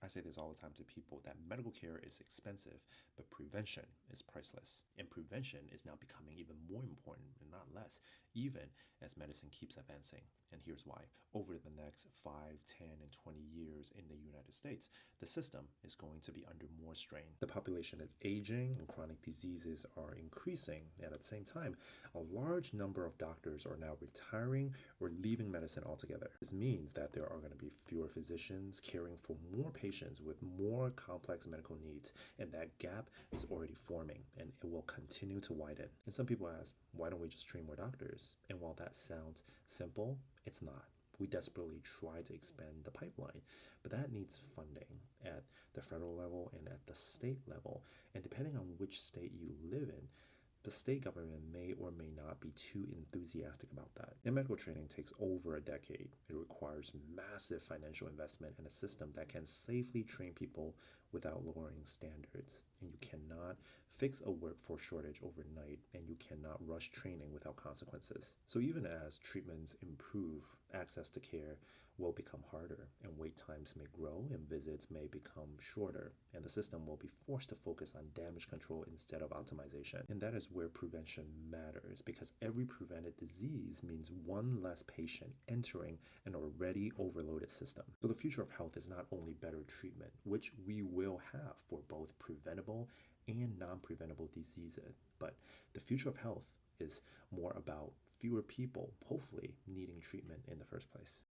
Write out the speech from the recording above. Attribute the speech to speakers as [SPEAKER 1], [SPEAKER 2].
[SPEAKER 1] I say this all the time to people that medical care is expensive, but prevention is priceless. And prevention is now becoming even more important and not less, even as medicine keeps advancing. And here's why. Over the next 5, 10, and 20 years in the United States, the system is going to be under more strain. The population is aging and chronic diseases are increasing. And at the same time, a large number of doctors are now retiring or leaving medicine altogether. This means that there are going to be fewer physicians caring for more patients with more complex medical needs, and that gap is already forming and it will continue to widen. And some people ask, why don't we just train more doctors? And while that sounds simple, it's not. We desperately try to expand the pipeline, but that needs funding at the federal level and at the state level. And depending on which state you live in, the state government may or may not be too enthusiastic about that. And medical training takes over a decade. It requires massive financial investment and a system that can safely train people without lowering standards. And you cannot fix a workforce shortage overnight, and you cannot rush training without consequences. So even as treatments improve, access to care will become harder, and wait times may grow, and visits may become shorter, and the system will be forced to focus on damage control instead of optimization. And that is where prevention matters, because every prevented disease means one less patient entering an already overloaded system. So the future of health is not only better treatment, which we will have for both preventable and non-preventable diseases, but the future of health is more about fewer people, hopefully, needing treatment in the first place.